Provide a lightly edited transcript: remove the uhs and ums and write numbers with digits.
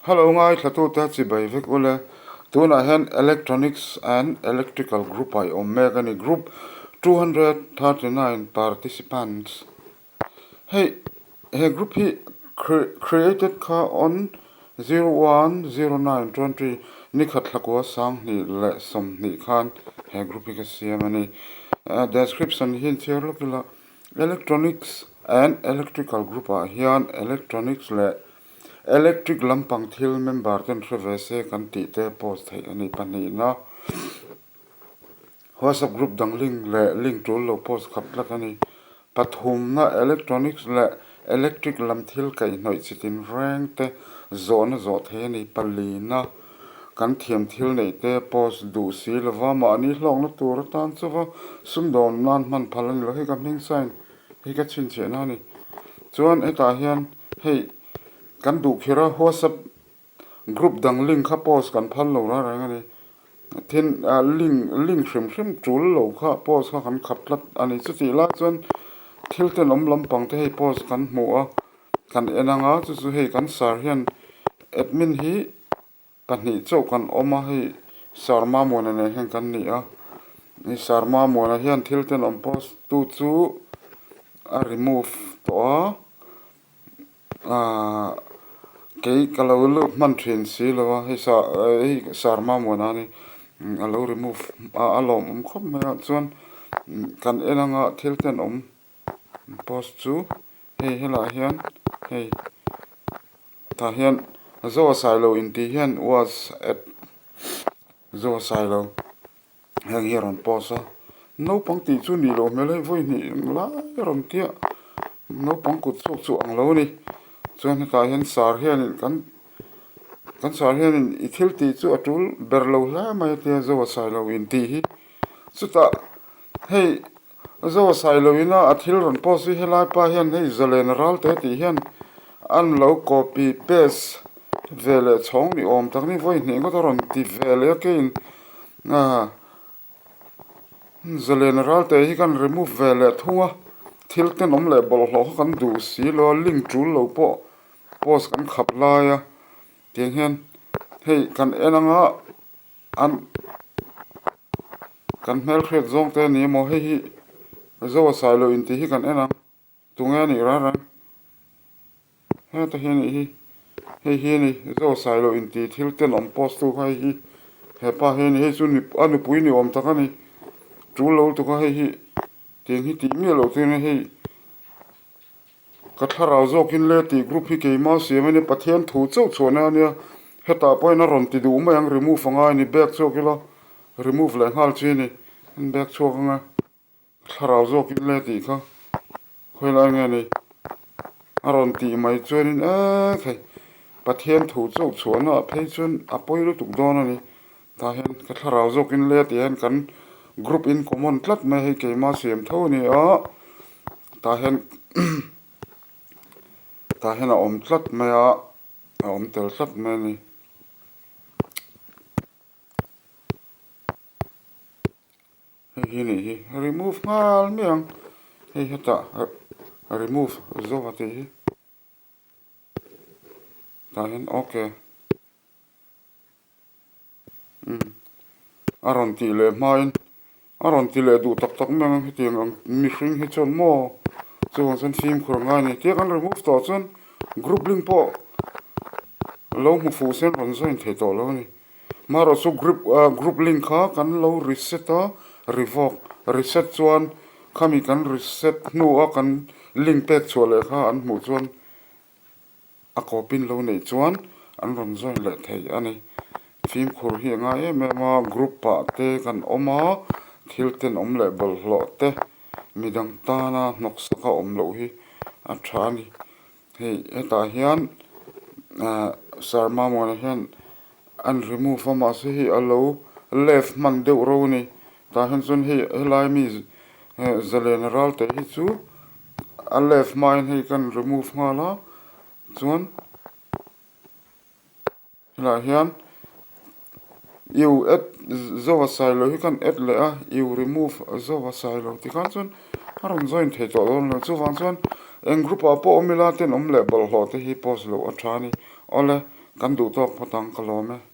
Hello ngay thatu ta chi bai vek ule tuna hen electronics and electrical group I omega group 239 participants. Hey group he created ka on 010920 ni khat lakwa sang ni le som ni khan he group hi ka siamani description hin cher lokila electronics and electrical group a hian electronics le electric lampang thil member ten revese kan ti te post thei ani pani na WhatsApp group dang link to lo post khat la ani pathum na electronics le electric lam thil kai noi chitin rang te zone zo the ni pali na kan thiam thil nei te post du si lova ma ni hlong na tur tan chuwa sum don nan man phalan lo hi kam ning sign hi ka chin che na ni chuan eta hian hei kan du khira WhatsApp group dang link kha post kan phal lo ra rang ani thin link hrim chul lo kha post kha kan khaplat ani chu ti la chuan thil te nom lampang te hei post kan hmu a kan enanga chu hei kan sar hian admin hi pahnih chau kan oma hei sarma mona ne hen kan ni a ni sarma mona hian thil te nom post tu chu a remove to a cái kalau lu man train si lo hei sarma mona ni alo remove alom khom ma chuan kan enanga thil ten post chu hei hela hian hei ta hian zo silo in ti hian was at zo silo hang here on post no pang ti chu ni lo me le voi ni la ron tia no pang kut chu ang lo ni chuan ta hian sar hian kan sar hian i thil ti chu atul berlo la mai te zo silo in ti hi chuta hei zo silo ina athil ron post hi helai pa hian hei zalen ral te ti hian an lo copy paste vele chong ni om tak ni voi ni ko ron ti vele ke in zalen ral te hi kan remove vele thunga thil te nom le bol lo kan du si lo link chul lo po post kan khap la ya tiang hian hei kan enanga an kan mel khet zong te ni mo hei hi zo silo in ti hi kan enang tunga ni ra ran he ta hian hi hei hi ni zo silo in ti thil te nom post tu khai hi he pa he ni hei chu ni anu pui ni om taka ni chu lo tu ka hei hi tiang hi ti mi lo tu ni hei katharau zokin le ti group hi ke ma se mane pathian thu chau chona ania heta poina ron ti du mayang remove anga ni back chokila remove le hal chi ni back chokanga tharau zokin le ti kha khoila nga ni aron ti mai chuanin a thai pathian thu chau chona phei chun apoi lu tuk don ani ta hen katharau zokin le ti hen kan group in common tlat me he ke ma sem tho ni a ta hen ta hen a om tlat me a om tel tlat me ni hi ni hi remove ngal miang hei heta remove zo ati hi ta hen okay aron ti le main aron ti le du tak mang hi tiang ang mi hring hi chon mo chuan san phim khur nga ni ti kan remove to chuan group link po lo mu fu sen ron zoin the to lo ni maro su group link kha kan lo reset a revoke reset chuan khami kan reset nu a kan link page chole kha an mu chuan a copin lo nei chuan an ron join le thei ani phim khur hi nga ma group pa te kan oma thil ten om le bol hlo te midang ta na nok saka om lo hi a thani hei eta hian sarma mon hian an remove ma se hi alo left man deuh ro ni ta hen chun hi helai mi zalen ral te hi chu a left mine hi kan remove nga la chuan la hian you add zo silo hi kan add le a you remove zo silo ti kan chun aron join the to don lo chu wan chuan en group a po omila ten om le bol ho te hi post lo a thani ole kan du tok patang kalome